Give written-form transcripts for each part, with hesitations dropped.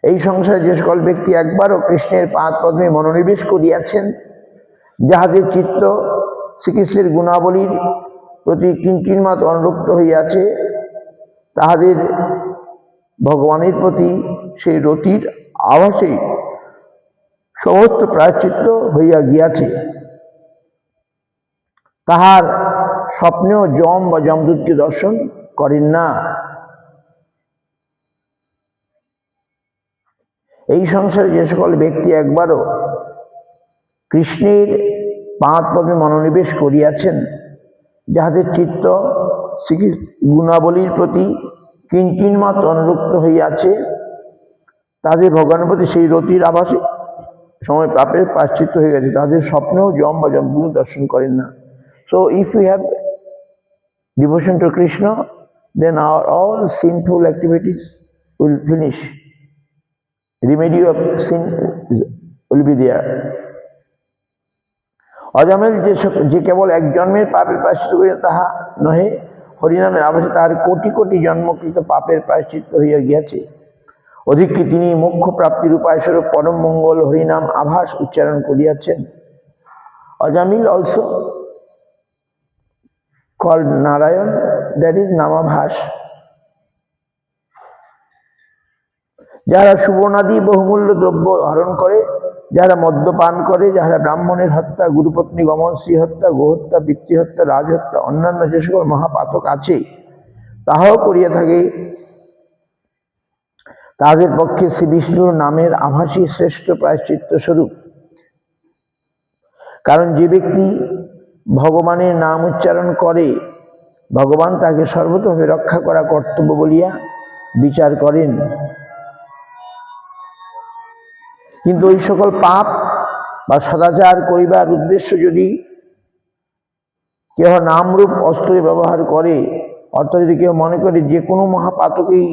এই সংসারে যে সকল ব্যক্তি একবারও কৃষ্ণের পাদ পদ্মে মনোনিবেশ করিয়াছেন, যাহাদের চিত্ত শ্রীকৃষ্ণের গুণাবলীর প্রতি কিঞ্চিন্মাত অনুরক্ত হইয়াছে, তাহাদের ভগবানের প্রতি সেই রতির আভাসেই সমস্ত প্রায়শ্চিত্ত হইয়া গিয়াছে। তাহার স্বপ্নেও যম বা যমদূতকে দর্শন করেন না। এই সংসারে যে সকল ব্যক্তি একবারও কৃষ্ণের পাদ পদ্মে মনোনিবেশ করিয়াছেন, যাহাদের চিত্ত শ্রীকৃষ্ণ গুণাবলীর প্রতি কিঞ্চিন্মাত অনুরক্ত হইয়াছে, তাদের ভগবানের প্রতি সেই রতির আভাসে সময় পাপের প্রায়শ্চিত্ত হয়ে গেছে, তাদের স্বপ্নেও যম বা যমদূত দর্শন করেন না। So if we have devotion to Krishna, then our all sinful activities will finish. Remedy of sin will be there. Ajamil যে কেবল এক জন্মের পাপের প্রায়শ্চিত্ত করিয়া তাহা নহে, হরিনামের আভাসে তাহার কোটি কোটি জন্মকৃত পাপের প্রায়শ্চিত্ত হইয়া গিয়াছে। অধিককে তিনি মোক্ষ প্রাপ্তির উপায়স্বরূপ পরম মঙ্গল হরিনাম আভাস উচ্চারণ করিয়াছেন। Ajamil also called Narayan, that is namabhasa. যারা সুবর্ণাদি বহুমূল্য দ্রব্য হরণ করে, যারা মদ্যপান করে, যারা ব্রাহ্মণের হত্যা, গুরুপত্নী গমন, স্ত্রী হত্যা, গোহত্যা, পিতৃহত্যা, রাজহত্যা, অন্যান্য যে সকল মহাপাতক আছে তাহাও করিয়া থাকে, তাদের পক্ষে শ্রী বিষ্ণুর নামের আভাসই শ্রেষ্ঠ প্রায়শ্চিত্ত স্বরূপ। কারণ যে ব্যক্তি ভগবানের নাম উচ্চারণ করে, ভগবান তাকে সর্বতভাবে রক্ষা করা কর্তব্য বলিয়া বিচার করেন। কিন্তু ওই সকল পাপ বা সদাচার করিবার উদ্দেশ্য যদি কেহ নামরূপ অস্ত্র ব্যবহার করে, অর্থাৎ যদি কেউ মনে করে যে কোনো মহাপাতকেই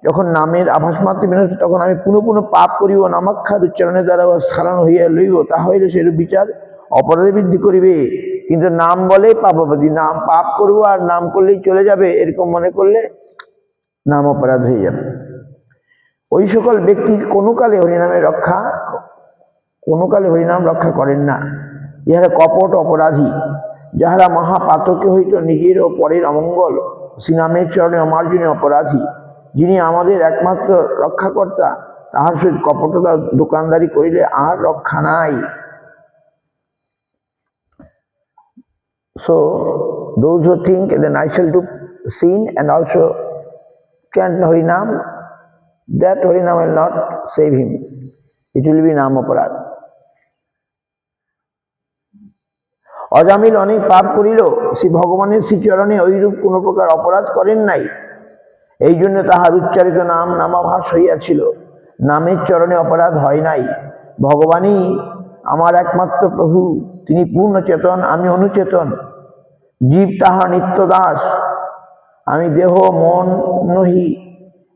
যখন নামের আভাস মাত্র বিনষ্ট, তখন আমি পুনঃ পুনঃ পাপ করিব, নামাক্ষার উচ্চারণের দ্বারা স্খারণ হইয়া লইব, তাহলে সেরূপ বিচার অপরাধে বৃদ্ধি করিবে। কিন্তু নাম বলে পাপাবাদী, নাম পাপ করবো আর নাম করলেই চলে যাবে এরকম মনে করলে নাম অপরাধ হয়ে যাবে। ওই সকল ব্যক্তি কোনো কালে হরিনাম রক্ষা করেন না। ইহারা কপট অপরাধী, যাহারা মহাপাতকে হইতো নিজের ও পরের অমঙ্গল, শ্রীনামের চরণে অমার্জনীয় অপরাধী। যিনি আমাদের একমাত্র রক্ষাকর্তা, তাহার সহিত কপটতা দোকানদারি করিলে আর রক্ষা নাই। So those who think then I shall do sin and also chant Harinam, that Harinam will not save him. It will be নাম অপরাধ। অজামিল অনেক পাপ করিল, শ্রী ভগবানের শ্রীচরণে ঐরূপ কোনো প্রকার অপরাধ করেন নাই। এই জন্য তাহার উচ্চারিত নাম নামাভাস হইয়াছিল, নামের চরণে অপরাধ হয় নাই। ভগবানই আমার একমাত্র প্রভু, তিনি পূর্ণ চেতন, আমি অনুচেতন। জীব তাহার নিত্য দাস, আমি দেহ মন নহি।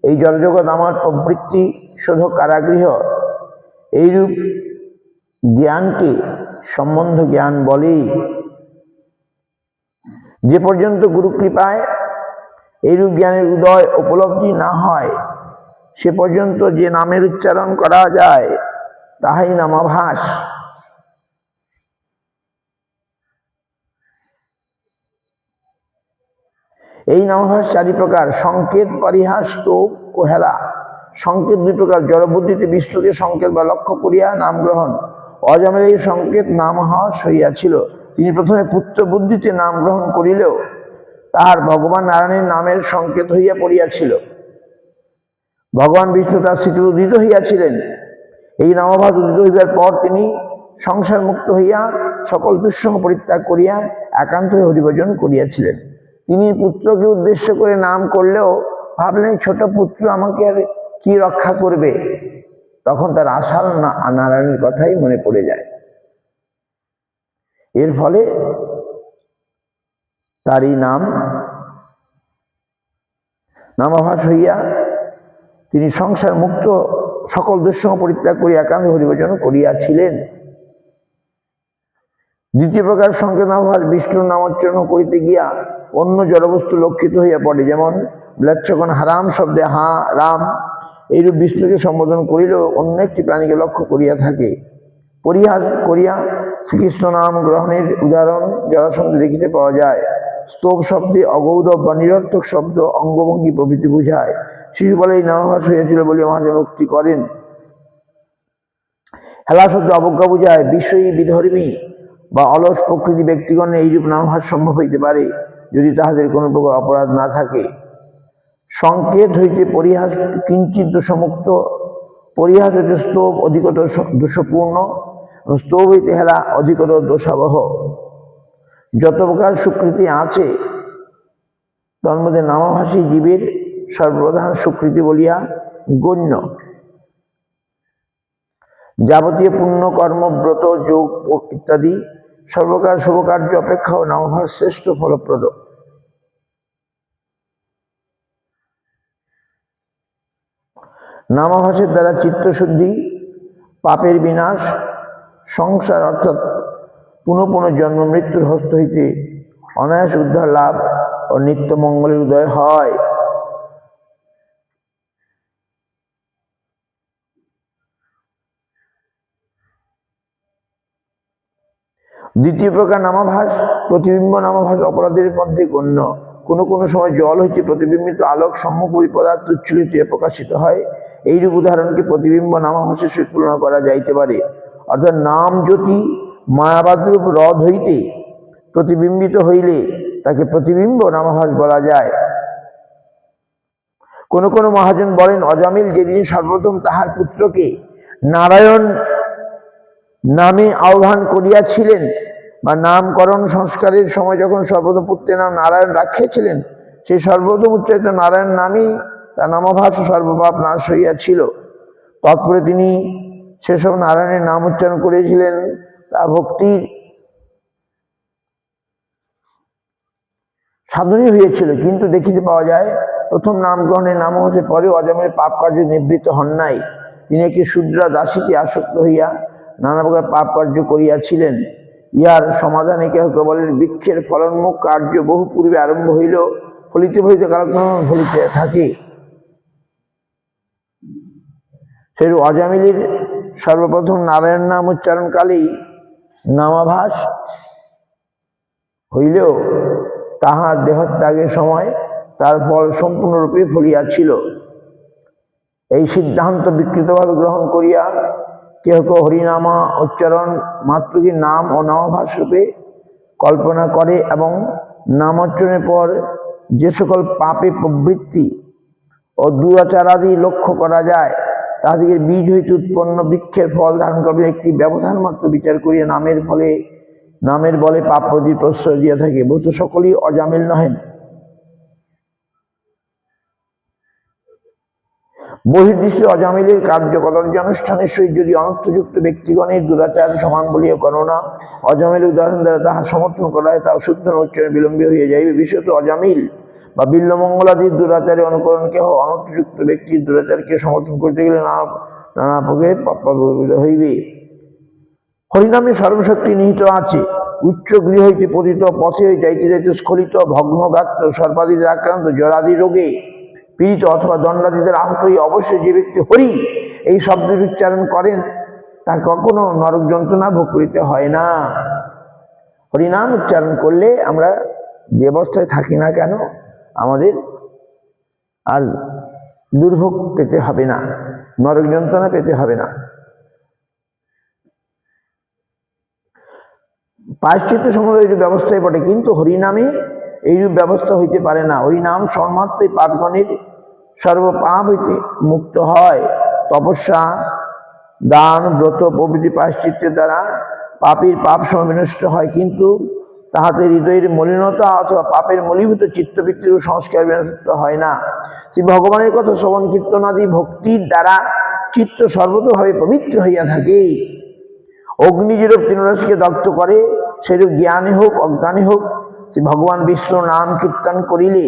এই জড়জগৎ আমার প্রবৃত্তি শোধ কারাগৃহ। এইরূপ জ্ঞানকে সম্বন্ধ জ্ঞান বলে। যে পর্যন্ত গুরু কৃপায় এইরূপ জ্ঞানের উদয় উপলব্ধি না হয়, সে পর্যন্ত যে নামের উচ্চারণ করা যায় তাহাই নামাভাস। এই নামাভাস চারি প্রকার: সংকেত, পরিহাস, স্তোপ ও হেলা। সংকেত দুই প্রকার: জড়বুদ্ধিতে বিষ্ণুকে সংকেত বা লক্ষ্য করিয়া নাম গ্রহণ। অজামিল এই সংকেত নামহাস হইয়াছিল। তিনি প্রথমে পুত্র বুদ্ধিতে নাম গ্রহণ করিলেও তাহার ভগবান নারায়ণের নামের সংকেত হইয়া পড়িয়াছিল। ভগবান বিষ্ণু তার স্মৃতি উদিত হইয়াছিলেন। এই নামাভাস উদিত হইবার পর তিনি সংসার মুক্ত হইয়া সকল দুঃসঙ্গ পরিত্যাগ করিয়া একান্ত হয়ে হরিভজন করিয়াছিলেন। তিনি পুত্রকে উদ্দেশ্য করে নাম করলেও ভাবলেন ছোট পুত্র আমাকে আর কি রক্ষা করবে, তখন তার আসল নারায়ণের কথাই মনে পড়ে যায়। এর ফলে তার এই নামাভাস হইয়া তিনি সংসার মুক্ত সকল দুঃসঙ্গ পরিত্যাগ করিয়া একান্ত হরিভজন করিয়াছিলেন। দ্বিতীয় প্রকার সংকেত নামাভাস বিষ্ণুর নামোচ্চারণ করিতে গিয়া অন্য জড়বস্তু লক্ষিত হইয়া পড়ে। যেমন ম্লেচ্ছগণ হারাম শব্দে হা রাম, এইরূপ বিষ্ণুকে সম্বোধন করিলেও অন্য একটি প্রাণীকে লক্ষ্য করিয়া থাকে। পরিহাস করিয়া শ্রীকৃষ্ণ নাম গ্রহণের উদাহরণ জরাসন্ধে দেখিতে পাওয়া যায়। স্তব শব্দে অগৌরব বা নিরর্থক শব্দ অঙ্গভঙ্গি প্রভৃতি বুঝায়। শিশুপালে এই নামাভাস হইয়াছিল বলে মহাজন উক্তি করেন। হেলা শব্দ অবজ্ঞা বুঝায়। বিষয়ী বিধর্মী বা অলস প্রকৃতি ব্যক্তিগণে এইরূপ নামাভাস সম্ভব হইতে পারে, যদি তাহাদের কোনো প্রকার অপরাধ না থাকে। সংকেত হইতে পরিহাস কিঞ্চিত দোষমুক্ত, পরিহাস হইতে স্তব অধিকতর দোষপূর্ণ, স্তব হইতে হেলা অধিকতর দোষাবহ। যত প্রকার স্বীকৃতি আছে তার মধ্যে নামাভাসী জীবের সর্বপ্রধান স্বীকৃতি বলিয়া গণ্য। যাবতীয় পুণ্য কর্ম ব্রত যোগ ইত্যাদি সর্বকার শুভকার্য অপেক্ষাও নামাভাস শ্রেষ্ঠ ফলপ্রদ। নামাভাসের দ্বারা চিত্তশুদ্ধি, পাপের বিনাশ, সংসার অর্থাৎ পুনঃ পুনঃ জন্ম মৃত্যুর হস্ত হইতে অনায়াস উদ্ধার লাভ ও নিত্য মঙ্গলের উদয় হয়। দ্বিতীয় প্রকার নামাভাস প্রতিবিম্ব নামাভাস অপরাধের মধ্যে গণ্য। কোনো কোনো সময় জল হইতে প্রতিবিম্বিত আলোক সম্মুখী পদার্থ উচ্ছ্বলিত প্রকাশিত হয়। এইরূপ উদাহরণকে প্রতিবিম্ব নামাভাসের সহিত তুলনা করা যাইতে পারে। অর্থাৎ নাম জ্যোতি মায়াবাদরূপ হ্রদ হইতে প্রতিবিম্বিত হইলে তাকে প্রতিবিম্ব নামাভাস বলা যায়। কোন কোন মহাজন বলেন, অজামিল যেদিন সর্বপ্রথম তাহার পুত্রকে নারায়ণ নামে আহ্বান করিয়াছিলেন বা নামকরণ সংস্কারের সময় যখন সর্বপ্রথম পুত্রের নাম নারায়ণ রাখিয়াছিলেন, সেই সর্বপ্রথম উচ্চারিত নারায়ণ নামই তার নামাভাস সর্বপাপ নাশ হইয়াছিল। তৎপরে তিনি সেসব নারায়ণের নাম উচ্চারণ করেছিলেন, তা ভক্তির সাধনই হইয়াছিল। কিন্তু দেখিতে পাওয়া যায় প্রথম নাম গ্রহণের নামাভাসের পরেও অজামিল পাপ কার্য নিবৃত্ত হন নাই। তিনি একটি শূদ্রা দাসীতে আসক্ত হইয়া নানা প্রকার পাপ কার্য করিয়াছিলেন। ইহার সমাধানে কেহ কেউ বলেন, বৃক্ষের ফলনমুখ কার্য বহু পূর্বে আরম্ভ হইল, ফলিতে ফলিতে কালক্রমে ফলিতে থাকে। সেরূপ অজামিলের সর্বপ্রথম নারায়ণ নাম উচ্চারণকালেই নামাভাস হইলেও তাহার দেহত্যাগের সময় তার ফল সম্পূর্ণরূপে ফলিয়াছিল। এই সিদ্ধান্ত বিকৃতভাবে গ্রহণ করিয়া কেহ কেউ হরিনামা উচ্চারণ মাত্রকে নাম ও নামাভাস রূপে কল্পনা করে এবং নামোচ্চারণের পর যে সকল পাপে প্রবৃত্তি ও দুরাচারাদি লক্ষ্য করা যায়, তাহাদিকে বীজ হইতে উৎপন্ন বৃক্ষের ফল ধারণ করবে একটি ব্যবধান মাত্র বিচার করিয়া নামের বলে পাপ প্রতি প্রশ্রয় দিয়া থাকে। বস্তু সকলেই অজামিল নহেন। বহির্দৃষ্টি অজামিলের কার্যকর্যানুষ্ঠানের সহিত যদি অনর্থযুক্ত ব্যক্তিগণের দুরাচার সমান বলিয়া গণনা অজামিল উদাহরণ দ্বারা তাহা সমর্থন করা হয়, তা শুদ্ধ উচ্চারণে বিলম্বে হইয়া যাইবে। বিশেষত অজামিল বা বিল্বমঙ্গলাদির দুরাচারে অনুকরণ কেহ অনর্থযুক্ত ব্যক্তির দুরাচারকে সমর্থন করতে গেলে নানা প্রকার পাপ হইবে। হরিনামে সর্বশক্তি নিহিত আছে। উচ্চ গৃহ হইতে পতিত, পথে যাইতে যাইতে স্খলিত, ভগ্নগাত্র, সর্বাদিতে আক্রান্ত, জরাদি রোগে পীড়িত অথবা দণ্ডাদিদের আহত হয়ে অবশ্যই যে ব্যক্তি হরি এই শব্দের উচ্চারণ করেন, তাকে কখনো নরক যন্ত্রণা ভোগ করিতে হয় না। হরিনাম উচ্চারণ করলে আমরা যে অবস্থায় থাকি না কেন, আমাদের আর দুর্ভোগ পেতে হবে না, নরক যন্ত্রণা পেতে হবে না। প্রায়শ্চিত্ত সম্বন্ধে এইরূপ ব্যবস্থায় বটে, কিন্তু হরিনামে এইরূপ ব্যবস্থা হইতে পারে না। ওই নাম সর্মাত্মই পাপগণের সর্বপাপ হইতে মুক্ত হয়। তপস্যা, দান, ব্রত প্রভৃতি প্রায়শ্চিত্তের দ্বারা পাপের পাপ সময় বিনষ্ট হয়, কিন্তু তাহাতে হৃদয়ের মলিনতা অথবা পাপের মূলীভূত চিত্তবৃত্তির সংস্কার বিনষ্ট হয় না। শ্রী ভগবানের কথা শ্রবণ কীর্তনাদি ভক্তির দ্বারা চিত্ত সর্বতভাবে পবিত্র হইয়া থাকে। অগ্নি যেরূপ তৃণরাশিকে দগ্ধ করে, সেরূপ জ্ঞানে হোক অজ্ঞানে হোক শ্রী ভগবান বিষ্ণুর নাম কীর্তন করিলে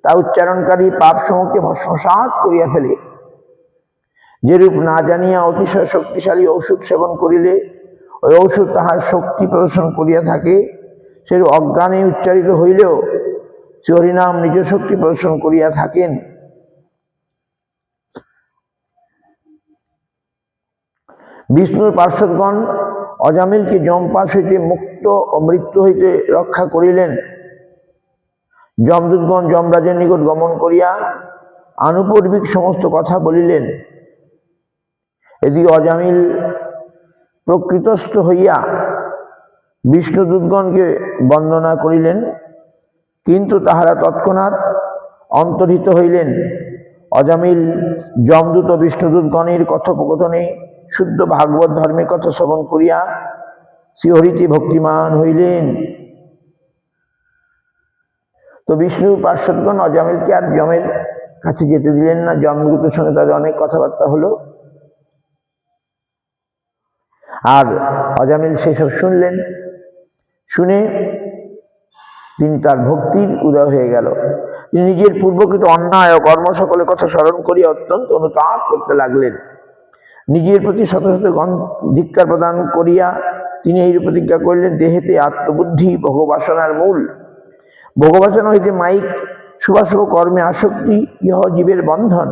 তা উচ্চারণকারী পাপ সমূহকে ভস্মসাৎ করিয়া ফেলে। যেরূপ না জানিয়া অতিশয় শক্তিশালী ঔষধ সেবন করিলে ওই ঔষধ তাহার শক্তি প্রদর্শন করিয়া থাকে, সেরূপ অজ্ঞানে উচ্চারিত হইলেও শ্রী হরিনাম নিজ শক্তি প্রদর্শন করিয়া থাকেন। বিষ্ণুর পার্শ্বদগণ অজামিলকে যমপাশ হইতে মুক্ত ও মৃত্যু হইতে রক্ষা করিলেন। যমদূতগণ যমরাজের নিকট গমন করিয়া আনুপর্বিক সমস্ত কথা বলিলেন। এদিকে অজামিল প্রকৃতস্থ হইয়া বিষ্ণুদূতগণকে বন্দনা করিলেন, কিন্তু তাহারা তৎক্ষণাৎ অন্তর্হিত হইলেন। অজামিল যমদূত ও বিষ্ণুদূতগণের কথোপকথনে শুদ্ধ ভাগবত ধর্মের কথা শ্রবণ করিয়া শ্রীহরিতে ভক্তিমান হইলেন। তো বিষ্ণুর পার্শ্বদগণ অজামিলকে আর যমের কাছে যেতে দিলেন না। যমদূতের সঙ্গে তাদের অনেক কথাবার্তা হলো, আর অজামিল সেসব শুনলেন। শুনে তিনি তার ভক্তির উদয় হয়ে গেল। তিনি নিজের পূর্বকৃত অন্যায় ও কর্ম সকলের কথা স্মরণ করিয়া অত্যন্ত অনুতাপ করতে লাগলেন। নিজের প্রতি শত শত ধিক্কার প্রদান করিয়া তিনি এই প্রতিজ্ঞা করলেন, দেহেতে আত্মবুদ্ধি ভোগবাসনার মূল। ভোগবাসনা হইতে মাইক শুভাশুভ কর্মে আসক্তি ইহ জীবের বন্ধন।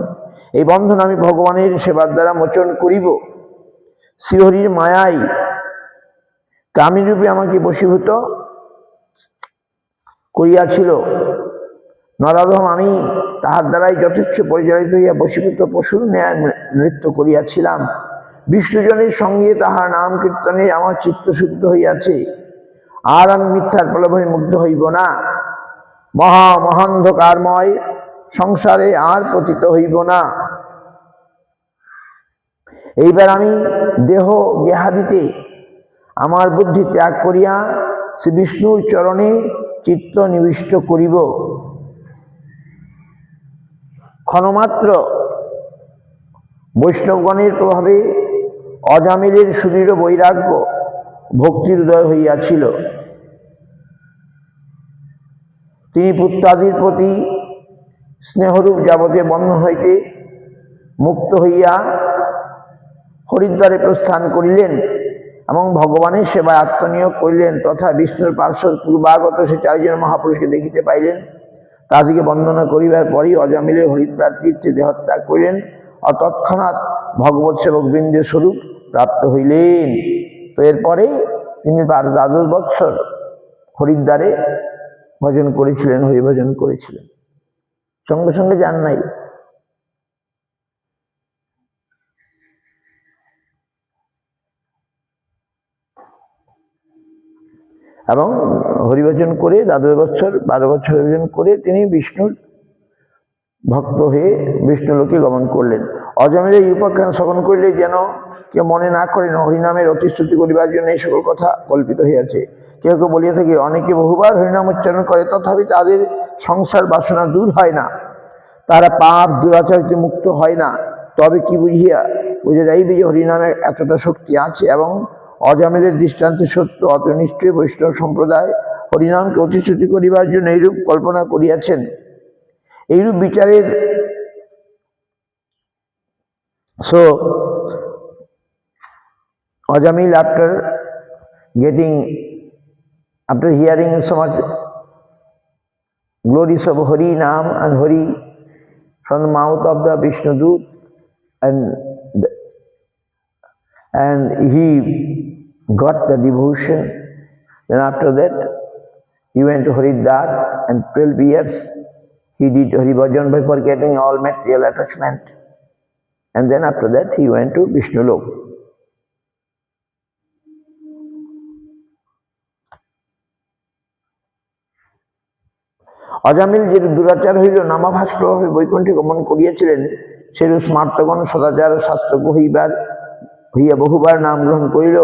এই বন্ধন আমি ভগবানের সেবার দ্বারা মোচন করিব। শ্রীহরির মায়াই কামিরূপে আমাকে বশীভূত করিয়াছিল। নরাধম আমি তাহার দ্বারাই যথেচ্ছ পরিচালিত হইয়া বশীভূত পশুর ন্যায় নৃত্য করিয়াছিলাম। বিষ্ণুজনের সঙ্গে তাহার নাম কীর্তনে আমার চিত্ত শুদ্ধ হইয়াছে। আর আমি মিথ্যার প্রলোভনে মুগ্ধ হইব না। মহান্ধকারময় সংসারে আর পতিত হইব না। এইবার আমি দেহ গেহাদিতে আমার বুদ্ধি ত্যাগ করিয়া শ্রী বিষ্ণুর চরণে চিত্ত নিবিষ্ট করিব। ক্ষণমাত্র বৈষ্ণবগণের প্রভাবে অজামিলের সুদৃঢ় বৈরাগ্য ভক্তির উদয় হইয়াছিল। তিনি পুত্রাদির প্রতি স্নেহরূপ যাবতীয় বন্ধন হইতে মুক্ত হইয়া হরিদ্বারে প্রস্থান করিলেন এবং ভগবানের সেবায় আত্মনিয়োগ করিলেন। তথা বিষ্ণুর পার্শ্বদ পূর্বাগত সে চারিজন মহাপুরুষকে দেখিতে পাইলেন। তাদিকে বন্দনা করিবার পরই অজামিলের হরিদ্বার তীর্থে দেহত্যাগ করিলেন ও তৎক্ষণাৎ ভগবৎ সেবক বৃন্দের স্বরূপ প্রাপ্ত হইলেন। তো এরপরে তিনি 12 বৎসর হরিদ্বারে ভজন করেছিলেন, হরিভজন করেছিলেন, সঙ্গে সঙ্গে যান নাই। এবং হরিভজন করে 12 বৎসর হরিভজন করে তিনি বিষ্ণুর ভক্ত হয়ে বিষ্ণুলোকে গমন করলেন। অজামিল এই উপাখ্যান শ্রবণ করলে যেন কেউ মনে না করেন হরিনামের অতিস্তুতি করিবার জন্য এই সকল কথা কল্পিত হইয়াছে। কেউ কেউ বলিয়া থাকে, অনেকে বহুবার হরিনাম উচ্চারণ করে, তথাপি তাদের সংসার বাসনা দূর হয় না, তারা পাপ দুরাচার হইতে মুক্ত হয় না। তবে কি বুঝা যাইবে যে হরিনামের এতটা শক্তি আছে এবং অজামিলের দৃষ্টান্তে সত্য। অত নিশ্চয়ই বৈষ্ণব সম্প্রদায় হরিনামকে অতিস্তুতি করিবার জন্য এইরূপ কল্পনা করিয়াছেন। এইরূপ বিচারের Ajamil, after hearing so much glories of Hari Nam and Hari from the mouth of the Vishnu Dut, and he got the devotion. Then after that he went to Haridwar, and 12 years he did Hari Bhajan by forgetting all material attachment, and then after that he went to Vishnu Lok. Ajamil যে দুরাচার হইল নামাভাস প্রভাবে বৈকুণ্ঠে গমন করিয়াছিলেন, সেরূপ স্মার্তগণ সদাচার শাস্ত্রজ্ঞ হইয়া বহুবার নাম গ্রহণ করিল।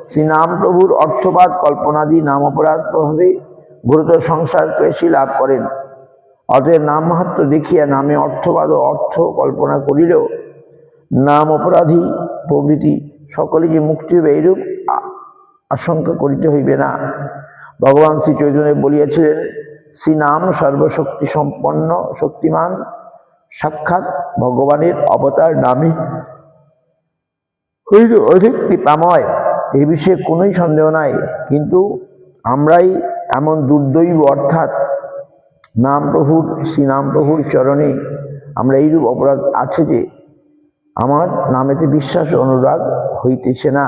শ্রী নাম প্রভুর অর্থপাত কল্পনাদি নাম অপরাধ প্রভাবে গুরুতর সংসার ক্লেশী লাভ করেন। অতএব নাম মাহাত্ম্য দেখিয়া নামে অর্থবাদ ও অর্থ কল্পনা করিল। নাম অপরাধী প্রভৃতি সকলে যে মুক্তি হইবে এইরূপ আশঙ্কা করিতে হইবে না। ভগবান শ্রী চৈতন্য বলিয়াছিলেন, শ্রী নাম সর্বশক্তি সম্পন্ন শক্তিমান সাক্ষাৎ ভগবানের অবতার নামে হইল অধিক কৃপাময়। এই বিষয়ে কোনোই সন্দেহ নাই। কিন্তু আমরাই এমন দুর্দৈব, অর্থাৎ শ্রী নাম প্রভুর চরণে আমরা এইরূপ অপরাধ আছে যে আমার নামেতে বিশ্বাস ও অনুরাগ হইতেছে না।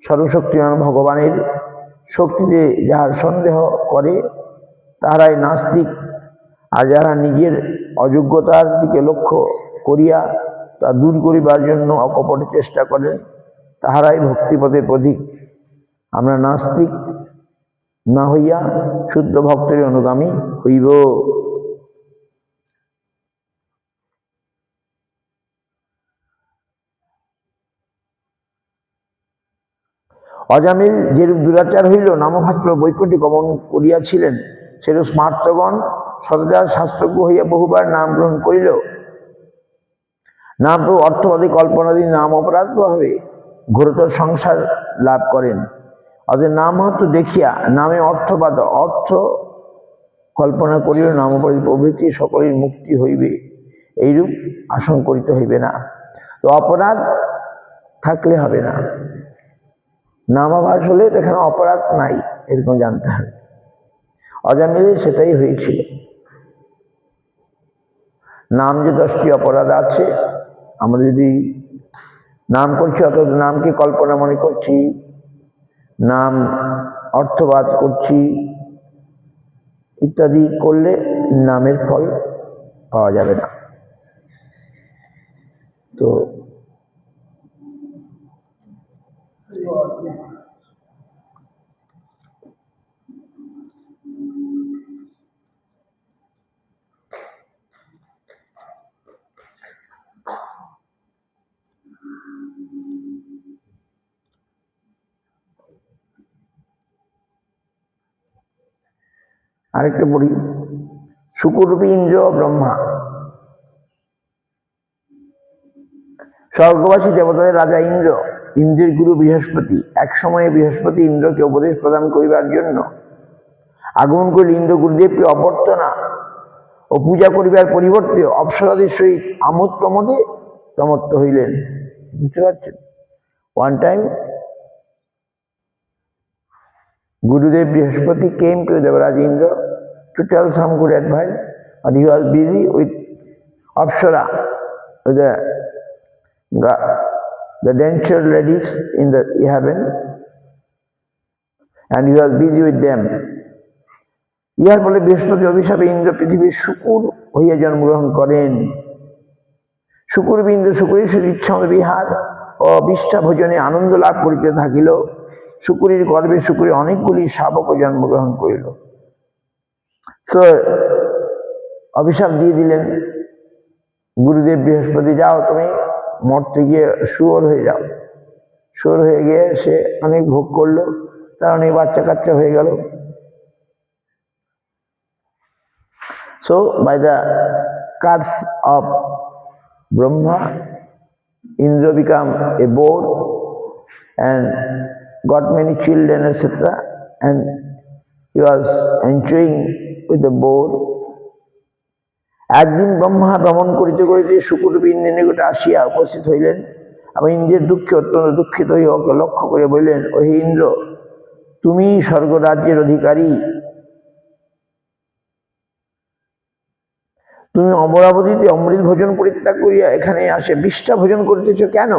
সর্বশক্তিমান ভগবানের শক্তিতে যাহার সন্দেহ করে তাহারাই নাস্তিক, আর যারা নিজের অযোগ্যতার দিকে লক্ষ্য করিয়া তা দূর করিবার জন্য অকপট চেষ্টা করেন তাহারাই ভক্তিপথের প্রতীক। আমরা নাস্তিক না হইয়া শুদ্ধ ভক্তের অনুগামী হইব। অজামিল যেরূপ দুরাচার হইল নামশাস্ত্র বৈকুণ্ঠে গমন করিয়াছিলেন, সেরূপ স্মার্তগণ সদাচার শাস্ত্রজ্ঞ হইয়া বহুবার নাম গ্রহণ করিল। নাম অর্থবাদী কল্পনাদি নাম অপরাধ ভাবে ঘোরতর সংসার লাভ করেন। অতএব নাম মাত্র দেখিয়া নামে অর্থবাদ অর্থ কল্পনা করিল নাম অপরাধী প্রভৃতি সকলের মুক্তি হইবে, এইরূপ আশঙ্কা করিতে হইবে না। তো অপরাধ থাকলে হবে না, নামাভাস হলে এখানে অপরাধ নাই এরকম জানতে হবে। অজামিলে সেটাই হয়েছিল। নাম যে 10টি অপরাধ আছে, আমরা যদি নাম করছি অত নামকে কল্পনা মনে করছি, নাম অর্থবাদ করছি ইত্যাদি করলে নামের ফল পাওয়া যাবে না। তো আরেকটা পড়ি, শুকুরূপী ইন্দ্র ব্রহ্মা। স্বর্গবাসী দেবতাদের রাজা ইন্দ্র, ইন্দ্রের গুরু বৃহস্পতি, এক সময়ে বৃহস্পতি ইন্দ্রকে উপদেশ প্রদান করিবার জন্য আগমন করিল। ইন্দ্র গুরুদেবকে অভ্যর্থনা ও পূজা করিবার পরিবর্তে অপ্সরাদের সহিত আমোদ প্রমোদে প্রমত্ত হইলেন। বুঝতে পারছেন? One time Gurudev Brihaspati came to Devaraj Indra to tell some good advice, but he was busy with Apsara, with the dancing ladies in the heaven, and he was busy with them. ইহার ফলে বৃহস্পতি অভিশাপে ইন্দ্র পৃথিবীর শুকুর হইয়া জন্মগ্রহণ করেন। শুকুর ইন্দ্র শুকুরের ইচ্ছামত বিহার ও বিষ্ঠা ভোজনে আনন্দ লাভ করিতে থাকিল। শুকুরের গর্ভে শুকুরে অনেকগুলি শাবক জন্মগ্রহণ করিল। সো অভিশাপ দিয়ে দিলেন গুরুদেব বৃহস্পতি, যাও তুমি মরতে গিয়ে শুয়োর হয়ে যাও। শুয়োর হয়ে গিয়ে সে অনেক ভোগ করলো, তার অনেক বাচ্চা কাচ্চা হয়ে গেল। So by the curse of Brahma, Indra became a boar and got many children, etc. And he was enjoying with the boar. একদিন ব্রহ্মা ভ্রমণ করিতে করিতে শুকুরূপী ইন্দ্রের নিকটে আসিয়া উপস্থিত হইলেন এবং ইন্দ্রের দুঃখে অত্যন্ত দুঃখিত হইয়া ওকে লক্ষ্য করে বললেন, ও হে ইন্দ্র, তুমি স্বর্গরাজ্যের অধিকারী, তুমি অমরাবতীতে অমৃত ভোজন পরিত্যাগ করিয়া এখানে আসে বিষ্ঠা ভোজন করিতেছ কেন?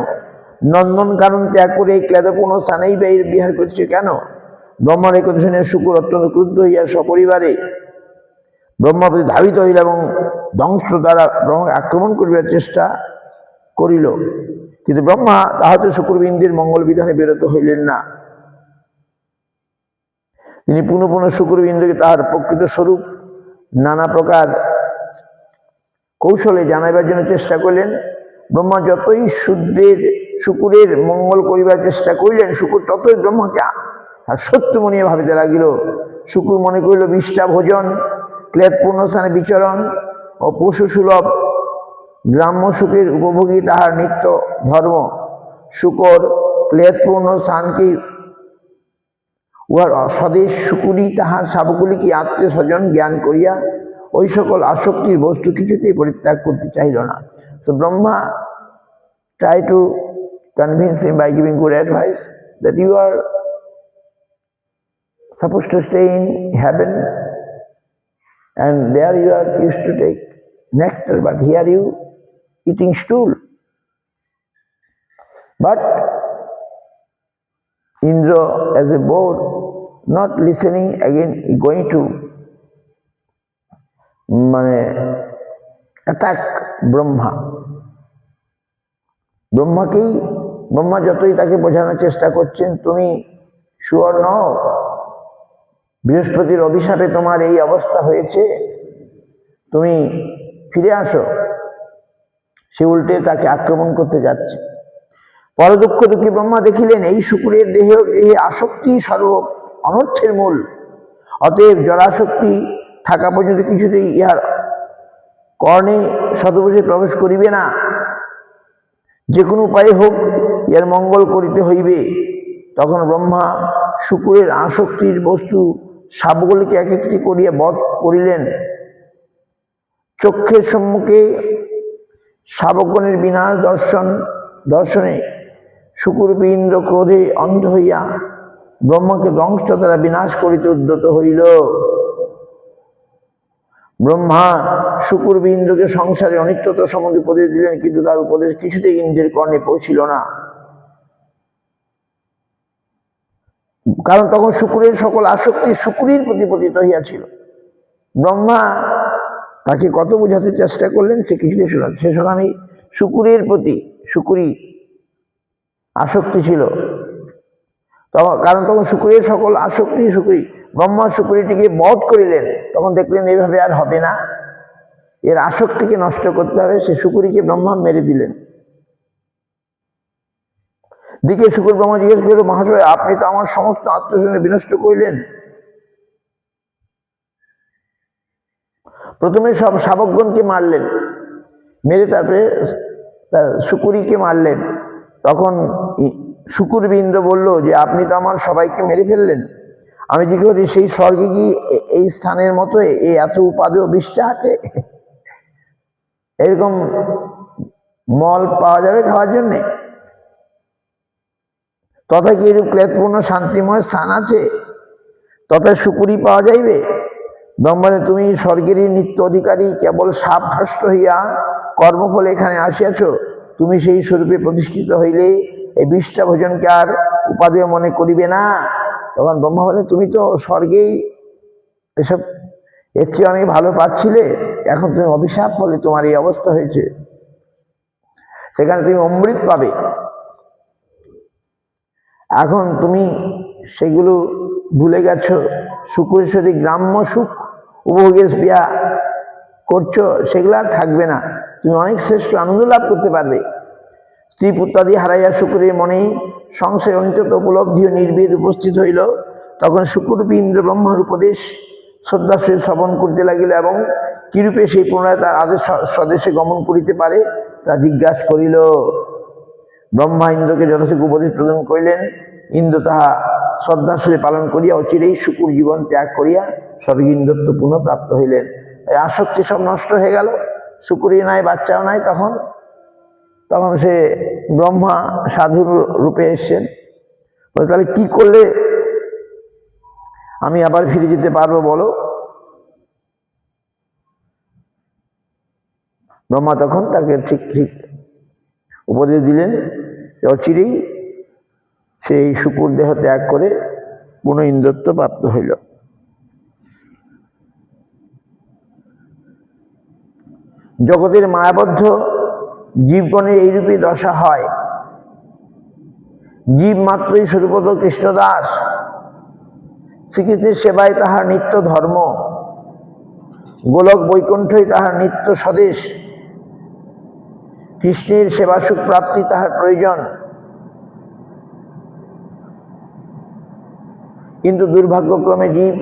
নন্দন কানন ত্যাগ করে এই ক্লেদপূর্ণ স্থানেই বিহার করিতেছ কেন? ব্রহ্মার এই কথা শুনে শুকুর অত্যন্ত ক্রুদ্ধ হইয়া সপরিবারে ব্রহ্মার প্রতি ধাবিত হইল এবং ধ্বংস দ্বারা ব্রহ্মাকে আক্রমণ করিবার চেষ্টা করিল। কিন্তু ব্রহ্মা তাহাতে শুকুর ইন্দ্রের মঙ্গল বিধানে বিরত হইলেন না। তিনি পুনঃ পুনঃ শুকুর ইন্দ্রকে তাহার প্রকৃত স্বরূপ নানা প্রকার কৌশলে জানাইবার জন্য চেষ্টা করিলেন। ব্রহ্মা যতই শুকুরের মঙ্গল করিবার চেষ্টা করিলেন, শুকুর ততই ব্রহ্মাকে আর শত্রু মনিয়া ভাবিতে লাগিল। শুকুর মনে করিল বিষ্ঠা ভোজন, ক্লেদপূর্ণ স্থানে বিচরণ ও পশু সুলভ গ্রাম্য সুখের উপভোগী তাহার নিত্য ধর্ম। শুকর ক্লেদপূর্ণ স্থানকে উহার স্বদেশ, শুকুরই তাহার শাবকগুলিকে আত্মীয় স্বজন জ্ঞান করিয়া ওই সকল আসক্তির বস্তু কিছুতেই পরিত্যাগ করতে চাইল না। So Brahma tried to convince him by giving good advice that you are supposed to stay in heaven and there you are used to take nectar, but here you eating stool. But Indra, as a board, not listening, again going to attack Brahma. Brahma যতই তাকে বোঝানোর চেষ্টা করছেন, তুমি sure নও, বৃহস্পতির অভিশাপে তোমার এই অবস্থা হয়েছে, তুমি ফিরে আসো। সে উল্টে তাকে আক্রমণ করতে যাচ্ছে। পরদুঃখ দুঃখী ব্রহ্মা দেখিলেন এই শুকুরের দেহে আসক্তি সর্ব অনর্থের মূল। অতএব জড়াশক্তি থাকা পর্যন্ত কিছুতেই ইহার কর্ণে শতবর্ষে প্রবেশ করিবে না। যে কোনো উপায়ে হোক ইহার মঙ্গল করিতে হইবে। তখন ব্রহ্মা শুকুরের আসক্তির বস্তু সাপগুলিকে এক একটি করিয়া বধ করিলেন। চক্ষের সম্মুখে শাবকগণের বিনাশ দর্শনে শুকুরূপী ইন্দ্র ক্রোধে অন্ধ হইয়া ব্রহ্মাকে ধ্বংস দ্বারা বিনাশ করিতে উদ্যত হইল। ব্রহ্মা শুকুরূপী ইন্দ্রকে সংসারে অনিত্যতা সম্বন্ধে উপদেশ দিলেন, কিন্তু তার উপদেশ কিছুতেই ইন্দ্রের কর্ণে পৌঁছিল না। কারণ তখন শুকুরের সকল আসক্তি শুকুরের প্রতি পতিত হইয়াছিল। ব্রহ্মা তাকে কত বোঝাতে চেষ্টা করলেন, সে কিছুতেই শুনলেন। সে সেখানেই শুকুরের প্রতি শুকুরি আসক্তি ছিল। কারণ তখন শুকুরের সকল আসক্তি শুকুরি। ব্রহ্মা শুকুরিটিকে বধ করিলেন। তখন দেখলেন এইভাবে আর হবে না, এর আসক্তিকে নষ্ট করতে হবে। সে শুকুরিকে ব্রহ্মা মেরে দিলেন। দিকে শুকুর ব্রহ্মা জিজ্ঞেস করল, মহাশয়, আপনি তো আমার সমস্ত আত্মীয় বিনষ্ট করিলেন। প্রথমে সব শাবকগণকে মারলেন, মেরে তারপরে শুকুরিকে মারলেন। তখন শুকুরবিন্দ্র বলল যে আপনি তো আমার সবাইকে মেরে ফেললেন। আমি জিজ্ঞেস করি, সেই স্বর্গে কি এই স্থানের মতো এই এত উপাদেয় বিষ্ঠা আছে? এরকম মল পাওয়া যাবে খাওয়ার জন্যে? তথা কি এরূপ ক্লেদপূর্ণ শান্তিময় স্থান আছে? তথা শুকুরি পাওয়া যাইবে? ব্রহ্মাণে তুমি স্বর্গেরই নিত্য অধিকারী, কেবল সাপ ভ্রষ্ট হইয়া কর্মফলে এখানে আসিয়াছ। তুমি সেই স্বরূপে প্রতিষ্ঠিত হইলে এই বিষ্ঠা ভোজনকে আর উপাদেয় মনে করিবে না। তখন ব্রহ্মা বলে, তুমি তো স্বর্গেই এসব এর চেয়ে অনেক ভালো পাচ্ছিলে, এখন তুমি অভিশাপ বলে তোমার এই অবস্থা হয়েছে। সেখানে তুমি অমৃত পাবে, এখন তুমি সেগুলো ভুলে গেছো। শুকুরেশ্বরী গ্রাম্য সুখ উপভোগের স্পৃহা করছো, সেগুলো আর থাকবে না। তুমি অনেক শ্রেষ্ঠ আনন্দ লাভ করতে পারবে। স্ত্রী পুত্রাদি হারাইয়া শুকুরের মনে সংসারের অনিত্যতা উপলব্ধি ও নির্বেদ উপস্থিত হইল। তখন শুকুরূপী ইন্দ্র ব্রহ্মার উপদেশ শ্রদ্ধার সহিত শ্রবণ করিতে লাগিল এবং কিরূপে সেই পুনরায় তার আদেশ স্বদেশে গমন করিতে পারে তা জিজ্ঞাসা করিল। ব্রহ্মা ইন্দ্রকে যথাযথ উপদেশ প্রদান করিলেন। ইন্দ্র তাহা শ্রদ্ধার সহিত পালন করিয়া অচিরেই শুকুর জীবন ত্যাগ করিয়া স্বর্গীন্দ্রত্ব পুনঃ প্রাপ্ত হইলেন। এই আসক্তি সব নষ্ট হয়ে গেল, শুকুরই নাই, বাচ্চাও নাই। তখন সে ব্রহ্মা সাধুর রূপে এসছেন। বলে, তাহলে কি করলে আমি আবার ফিরে যেতে পারবো বলো? ব্রহ্মা তখন তাকে ঠিক উপদেশ দিলেন, অচিরেই সেই শুকুর দেহ ত্যাগ করে পুনঃ ইন্দ্রত্ব প্রাপ্ত হইল। জগতের মায়াবদ্ধ জীবগণের এইরূপে দশা হয়। জীব মাত্রই স্বরূপত কৃষ্ণদাস, শ্রীকৃষ্ণের সেবায় তাহার নিত্য ধর্ম, গোলক বৈকুণ্ঠই তাহার নিত্য স্বদেশ, কৃষ্ণের সেবা সুখ প্রাপ্তি তাহার প্রয়োজন। কিন্তু দুর্ভাগ্যক্রমে জীব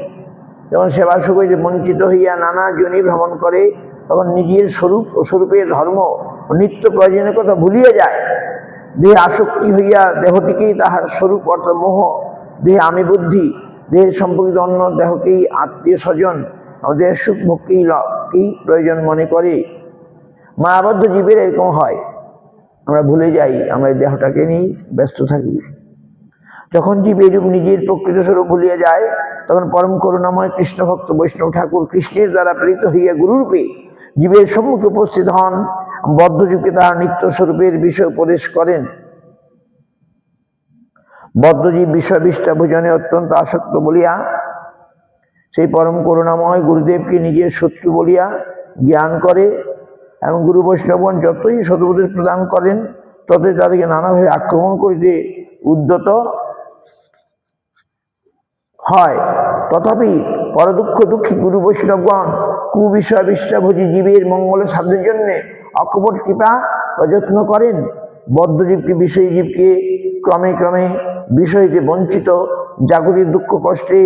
যখন সেবা সুখ হইতে বঞ্চিত হইয়া নানা যোনি ভ্রমণ করে, তখন নিজের স্বরূপ ও স্বরূপের ধর্ম ও নিত্য প্রয়োজনের কথা ভুলিয়া যায়। দেহে আসক্তি হইয়া দেহটিকেই তাহার স্বরূপ অর্থাৎ মোহ, দেহে আমি বুদ্ধি, দেহের সম্পর্কিত অন্য দেহকেই আত্মীয় স্বজন, দেহের সুখ ভোগকেই প্রয়োজন মনে করে। মায়াবদ্ধ জীবের এরকম হয়, আমরা ভুলে যাই, আমরা এই দেহটাকে নিয়েই ব্যস্ত থাকি। যখন জীব এরূপ নিজের প্রকৃত স্বরূপ ভুলিয়া যায়, তখন পরম করুণাময় কৃষ্ণভক্ত বৈষ্ণব ঠাকুর কৃষ্ণের দ্বারা প্রেরিত হইয়া গুরুরূপে জীবের সম্মুখে উপস্থিত হন। বদ্ধজীবকে তাহার নিত্য স্বরূপের বিষয় উপদেশ করেন। বদ্ধজীব বিষয়বিষ্টা ভোজনে অত্যন্ত আসক্ত বলিয়া সেই পরম করুণাময় গুরুদেবকে নিজের শত্রু বলিয়া জ্ঞান করে এবং গুরু বৈষ্ণবগণ যতই সদুপদেশ প্রদান করেন ততই তাদেরকে নানাভাবে আক্রমণ করিতে উদ্যত হয়। তথাপি পরদুঃখ দুঃখী গুরু বৈষ্ণবগণ কুবিষয়বিষ্টাভোজী জীবের মঙ্গল সাধনের জন্য অকপট কৃপা প্রযত্ন করেন। বদ্ধজীবকে বিষয়ী জীবকে ক্রমে ক্রমে বিষয়তে বঞ্চিত জাগতিক দুঃখ কষ্টে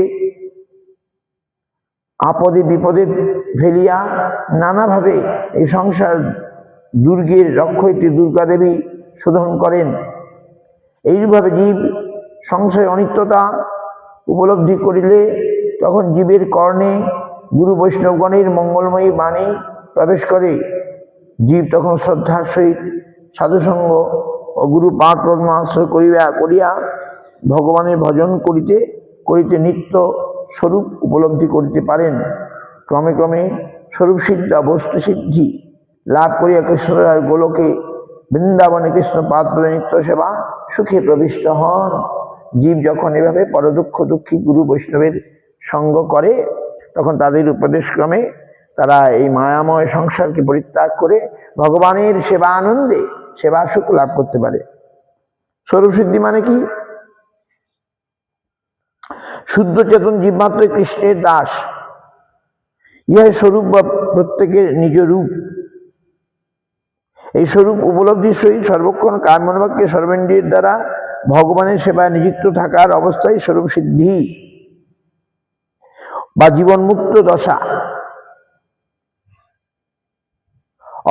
আপদে বিপদে ফেলিয়া নানাভাবে এই সংসার দুর্গের রক্ষয়িত্রী দুর্গা দেবী শোধন করেন। এইভাবে জীব সংসারের অনিত্যতা উপলব্ধি করিলে তখন জীবের কর্ণে গুরু বৈষ্ণবগণের মঙ্গলময়ী বাণী প্রবেশ করে। জীব তখন শ্রদ্ধার সহিত সাধুসঙ্গ ও গুরু পাদ পদ্মাশ্রয় করিয়া ভগবানের ভজন করিতে করিতে নিত্য স্বরূপ উপলব্ধি করিতে পারেন। ক্রমে ক্রমে স্বরূপ সিদ্ধা বস্তু সিদ্ধি লাভ করিয়া কৃষ্ণদার গোলকে বৃন্দাবনে কৃষ্ণ পাদপদে নিত্য সেবা সুখে প্রবিষ্ট হন। জীব যখন এভাবে পরদুঃখ দুঃখী গুরু বৈষ্ণবের সঙ্গ করে তখন তাদের উপদেশক্রমে তারা এই মায়াময় সংসারকে পরিত্যাগ করে ভগবানের সেবা আনন্দে সেবা সুখ লাভ করতে পারে। স্বরূপ সিদ্ধি মানে কি? শুদ্ধ চেতন জীবমাত্র কৃষ্ণের দাস, ইহাই স্বরূপ বা প্রত্যেকের নিজ রূপ। এই স্বরূপ উপলব্ধির সহিত সর্বক্ষণ কায়মনোবাক্যে সর্বেন্দ্রিয়ের দ্বারা ভগবানের সেবায় নিযুক্ত থাকার অবস্থায় স্বরূপ সিদ্ধি বা জীবনমুক্ত দশা।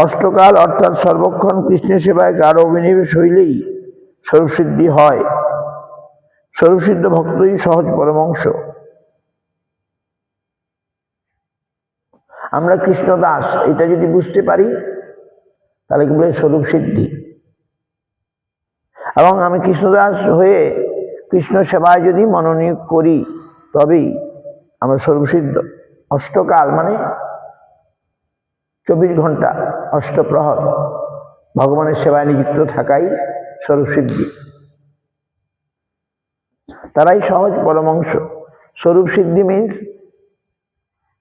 অষ্টকাল অর্থাৎ সর্বক্ষণ কৃষ্ণের সেবায় গাঢ় অভিনিবেশ হইলেই স্বরূপ সিদ্ধি হয়। স্বরূপ সিদ্ধ ভক্তই সহজ পরমাংশ। আমরা কৃষ্ণ দাস এটা যদি বুঝতে পারি তাহলে কি বলে স্বরূপ সিদ্ধি। এবং আমি কৃষ্ণদাস হয়ে কৃষ্ণ সেবায় যদি মনোনিয়োগ করি তবেই আমরা স্বরূপ সিদ্ধ। অষ্টকাল মানে 24 ঘন্টা অষ্টপ্রহর ভগবানের সেবায় নিযুক্ত থাকাই স্বরূপ সিদ্ধি। তারাই সহজ পরমাংশ। স্বরূপ সিদ্ধি means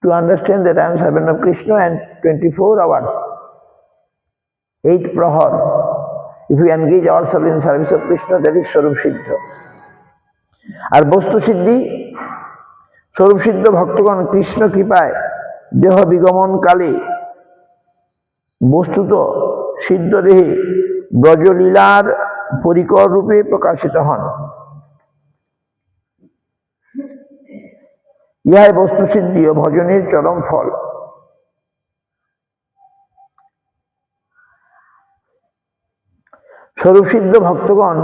to understand that I am servant of Krishna and 24 hours, 8 prahar, if we engage ourselves in service of Krishna, that is স্বরূপ সিদ্ধ। আর বস্তু সিদ্ধি, স্বরূপ সিদ্ধ ভক্তগণ কৃষ্ণ কৃপায় দেহ বিগমন কালে বস্তুত সিদ্ধ দেহে ব্রজলীলার পরিকর রূপে প্রকাশিত হন। ইহাই বস্তু সিদ্ধি ও ভজনের চরম ফল। স্বরূপ সিদ্ধ ভক্তগণ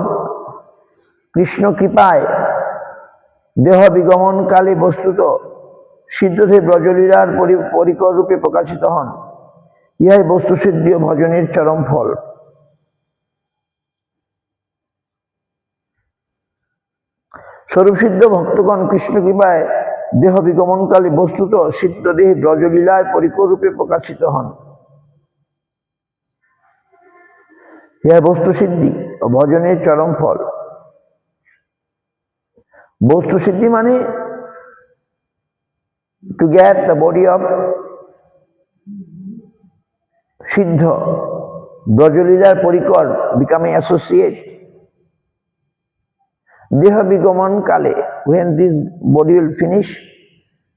কৃষ্ণ কৃপায় দেহ বিগমন কালে বস্তুত সিদ্ধ দেহে ব্রজলীলার পরিকর রূপে প্রকাশিত হন। ইহাই বস্তু সিদ্ধি ও ভজনের চরম ফল। স্বরূপ সিদ্ধ ভক্তগণ কৃষ্ণ কৃপায় দেহ বিগমনকালে বস্তুত সিদ্ধ দেহে ব্রজলীলার পরিকর রূপে প্রকাশিত হন। ইহা বস্তু সিদ্ধি ও ভজনের চরম ফল। বস্তু সিদ্ধি মানে to get the body of সিদ্ধ ব্রজলীলার পরিকর becoming associate দেহ বিগমন কালে, when this body will finish,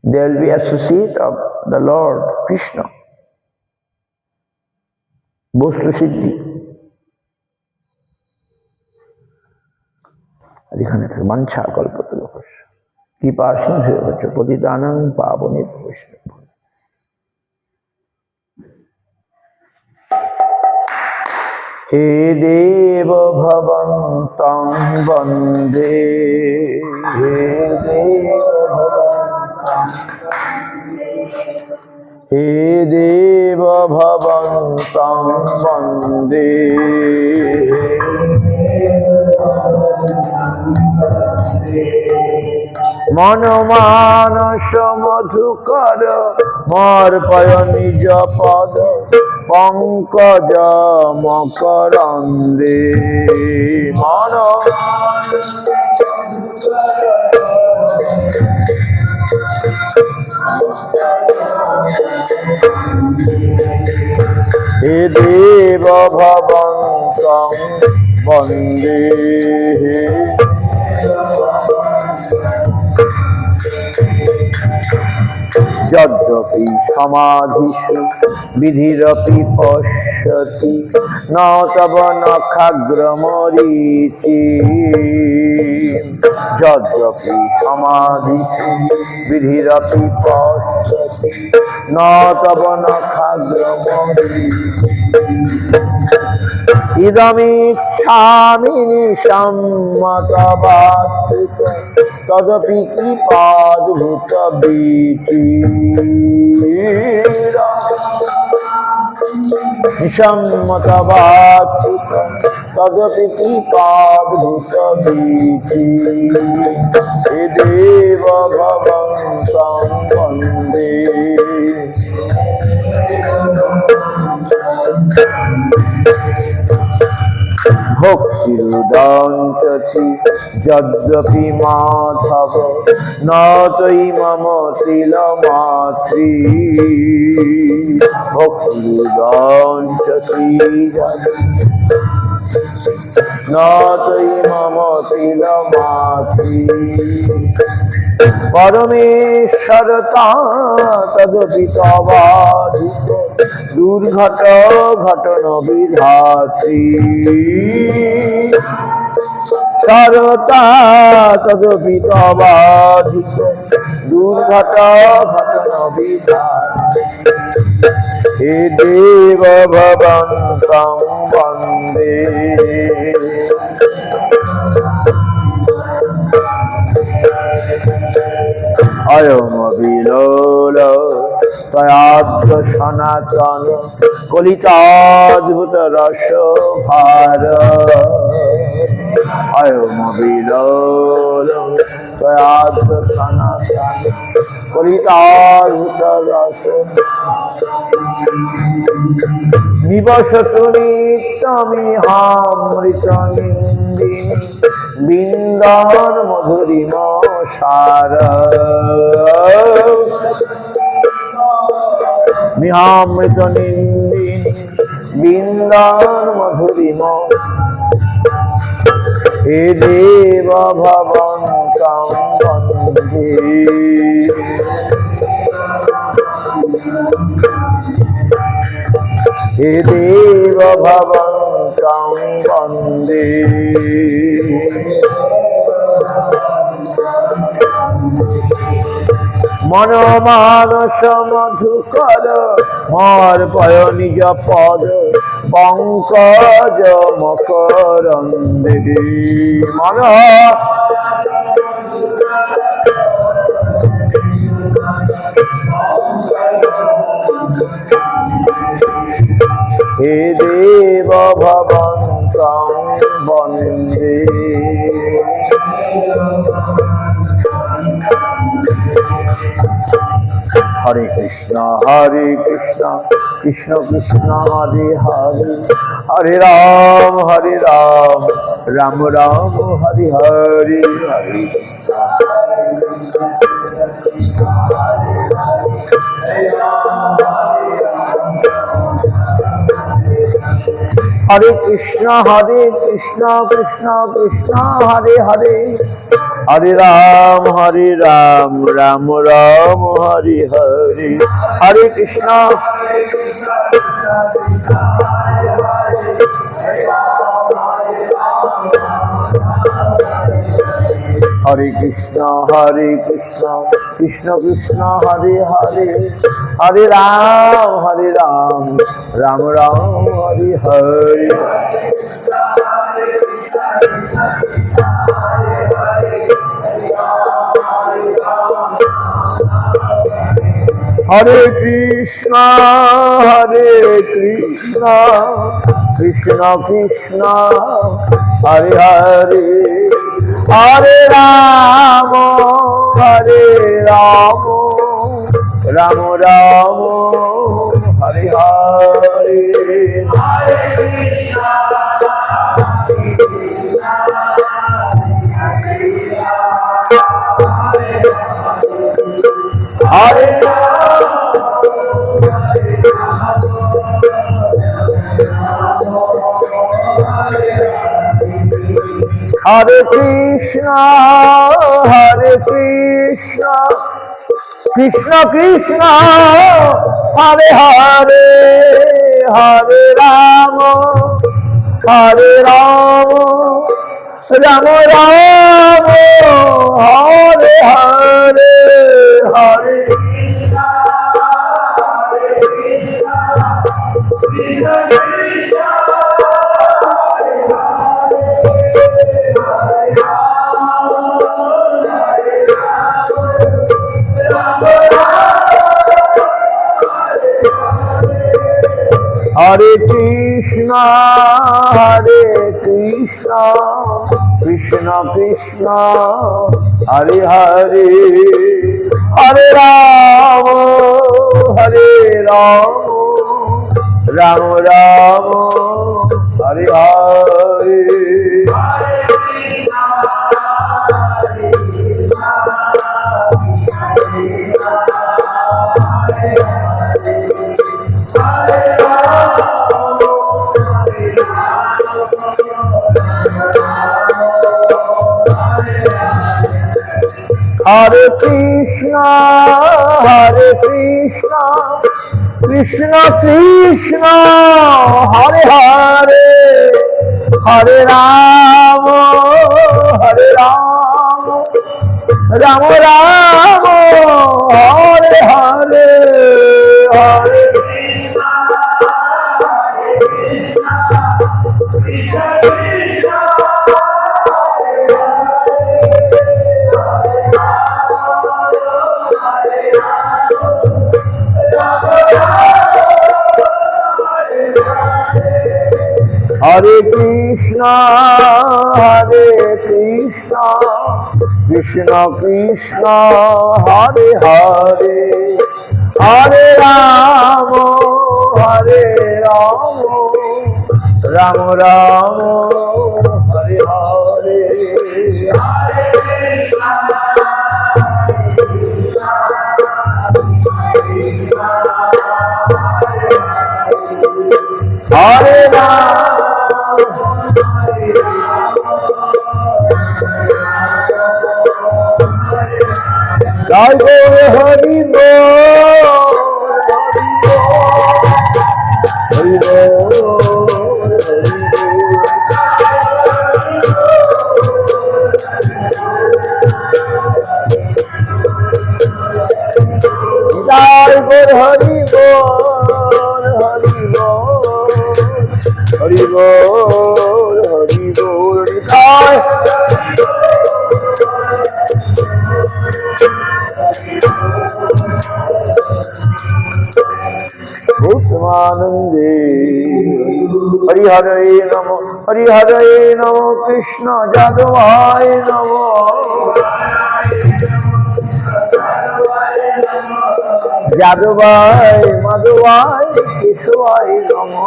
they will be associate of the Lord Krishna. বস্তু সিদ্ধি। এখানে থেকে বাঞ্ছা কল্পতরুঃ কৃপা সিন্ধুভ্যশ্চ পতিতানাং পাবনেভ্যো বৈষ্ণবেভ্যো। হে দেব ভবন্तं বন্দে, হে দেব ভবন্तं, হে দেব ভবন্तं বন্দে, মন মানস মধুকর মর্পয় নিজ পদ পঙ্কজ মকরন্দে। মন হে দেব ভবন্तं বন্দে যদ্যপি সমাধিষু বিধিরপি পশ্যতি ন তব নখাগ্রমরীচি যদ্যপি সমাধিষু বিধিরপি পশ্যতি ন তব নখাগ্রমরীচি ইদমিচ্ছামি নিসম্মতবাচ্যুত তদপি কৃপাদ্ভুত নিসম্মতবাচ্যুত তদপি কৃপাদ্ভুত হে দেব ভবন্तं বন্দে ভক্তিরুদঞ্চতি যদ্যপি মাধব ন তৈ মম তিলমাত্রি ভক্তিরুদঞ্চতি ন তৈ মম তিলমাত্রি পরমেশ্বরতা তদপি তবাধিক দুর্ঘট ঘটন বিধাত্রী সরতা তদপি তবাধিক দুর্ঘট ঘটন বিধাত্রী হে দেব ভবন্तं বন্দে অয়মবিলোল তয়াদ্য সনাতন কলিতাদ্ভুত রসভার অয়মবিলোল তয়াদ্য সনাতন কলিতাদ্ভুত রস নিবসতু নিত্যমিহামৃত নিন্দিনী বৃন্দন মধুরিম সার মিহামৃত নিন্দিনী বৃন্দন মধুরিম হে দেব ভবন্तं বন্দে হে দেব ভবন্तं বন্দে মন মানস মধুকর মর পয় নিজ পদ পঙ্কজ মকরন্দে মন হে দেব ভবন্तं বন্দে হরে কৃষ্ণ কৃষ্ণ কৃষ্ণ হরে হরে হরে রাম রাম রাম হরে হরে হরে হরে কৃষ্ণ কৃষ্ণ কৃষ্ণ হরে হরে হরে রাম রাম রাম হরে হরে হরে কৃষ্ণ হরে Krishna Krishna Krishna Hare Hare Hare Ram Ram Ram Hare Hare Hare Krishna Krishna Krishna Hare Hare Hare Ram Ram Ram Hare Hare Hare Hare Krishna, Hare Krishna, Krishna Krishna, Hare Hare, Hare Rama, Hare Rama, Rama Rama, Hare Hare, Hare Hare Krishna, Hare Krishna, Krishna Krishna, Hare Hare, Hare Rama, Hare Rama, Rama Rama, Hare Hare. Hare Krishna, Hare Krishna, Krishna Krishna, Hare Hare, Hare Rama, Hare Rama, Rama Rama, Hare Hare, Hare Hare Krishna, Hare Krishna, Krishna Krishna, Hare Hare, Hare Rama, Hare Rama, Rama Rama, Hare Hare. Hare Rama, Jai Gaur Hari Bol, Hari Bol, Jai Gaur Hari Bol, Hari Bol, Hari Bol, Jai Bhutmanande, Hari Hare Namo, Hari Hare Namo, Krishna Jadavaya Namo, Jadavaya Madhavaya Keshavaya Namo,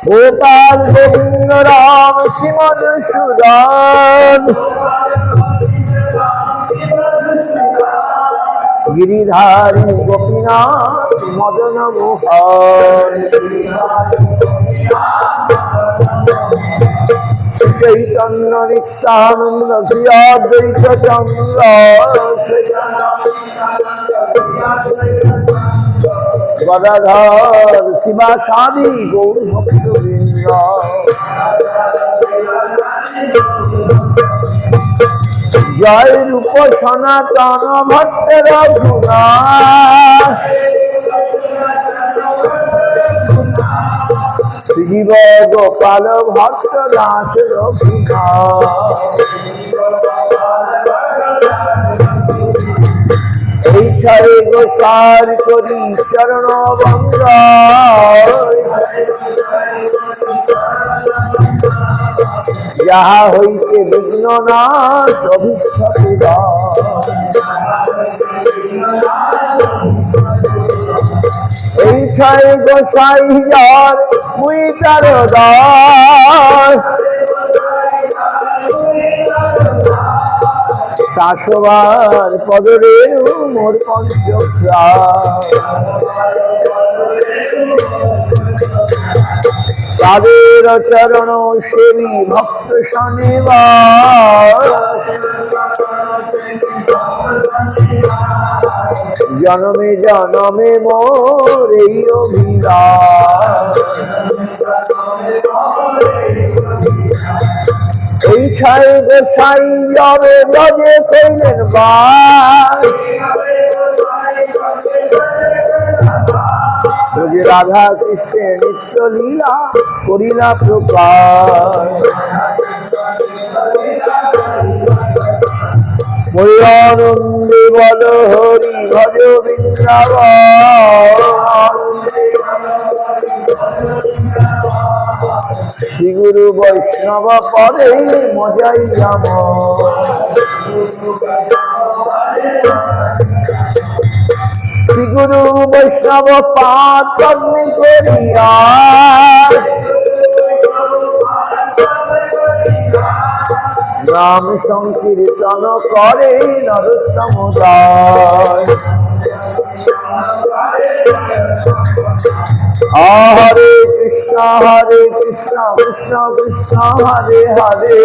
Gopal Govinda Ram Siman Sudan, Giridhari Gopinath Madana Mohan, Chaitanya Nityananda Shri Advaita Chandra, Gadadhar Sivasadi Gaur Bhakta Vrinda, Jai Rupa Sanatana Bhatta Raghuna, Jiva Gopala Bhatta Rasa Raghuna, Eichare Gosar Kori Charana Banga, যাহা হইতে বিঘ্ন না অভিচ্ছা পূজা, এই ছাই গোসাই যার মুই তার দাস, শাশ্ববার পদরে মোর পঞ্চপ্রাণ, তাদের চরণ সেবী ভক্ত শনিবার জনমে জনমে মোর এই অভিলাষ এই ছাই গোসাই যাবে ব্রজে কইলেন বাস রাধা কৃষ্ণের নিত্য লীলা করিলা প্রকাশ ময়ূরানন্দে বল হরি ভজ বৃন্দাবন শ্রী গুরু বৈষ্ণব পদে মজাই শ্রী গুরু বৈষ্ণব পাদ পদ্মে করিয়া নাম সংকীর্তন করে নরসমুদায় হরে কৃষ্ণ কৃষ্ণ কৃষ্ণ হরে হরে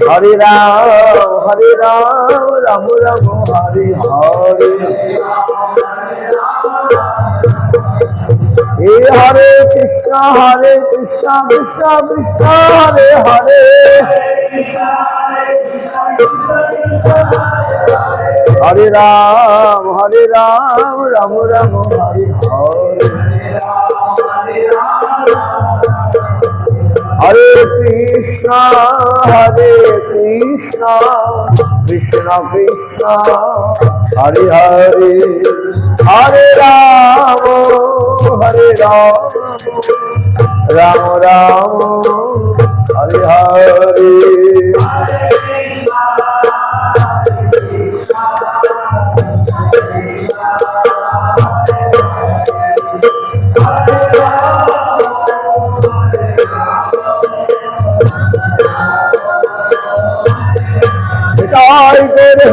হরে হরে রাম রাম রাম হরে হরে হরে কৃষ্ণ কৃষ্ণ কৃষ্ণ হরে হরে হরে রাম রাম রাম হরে হরে হরে কৃষ্ণ কৃষ্ণ কৃষ্ণ হরে হরে হরে রাম রাম রাম হরে হরে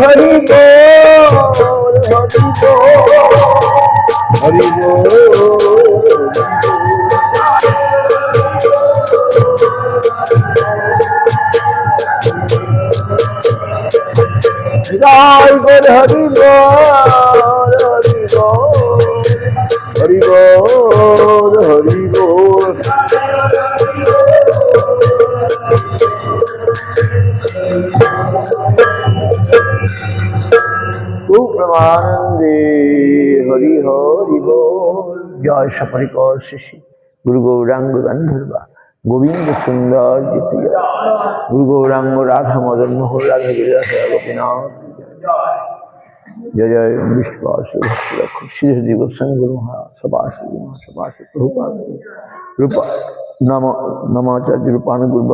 হরি হরি হরি জয় বল হরি বল হরি বল হরি বল প্রেমানন্দে হরি হরি বল। জয় সপরিকর শিশি গুরু গৌরাঙ্গ গান্ধর্বা গোবিন্দ সুন্দর জিতে গুরু গৌরাঙ্গ রাধা মদন মোহন রাধা গিরিধর গোপীনাথ जय जय विश्वास श्री गोस्वामी गुरु महाराज सभाष प्रभुपाद रूपा नमाचार्य रूपानुगुरु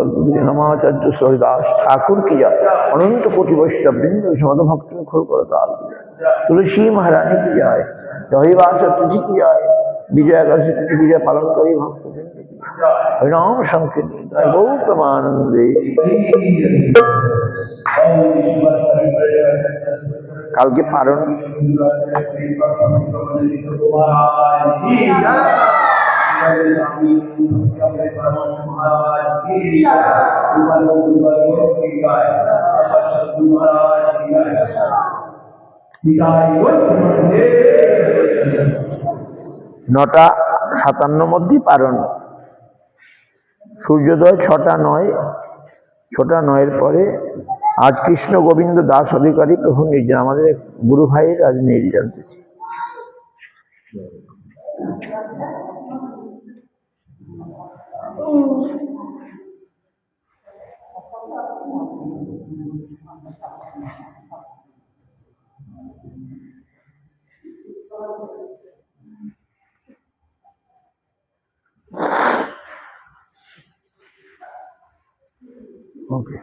नमाचार्य हरिदास ठाकुर की जय अनंत कोटि वैष्णव वृंद समद भक्त खोल कर तुलसी महारानी की जय हरिवास तुझी की जय विजय एकादशी की विजय पालन करी भक्त हरिनाम संकीर्तन गौ प्रमानंदे काल के पारण नटा 57 मध्य पारण सूर्योदय 6টা 9 পরে आज कृष्ण गोविंद दास अधिकारी प्रभु निर्जन हमारे गुरु भाई आज निर्जन ओके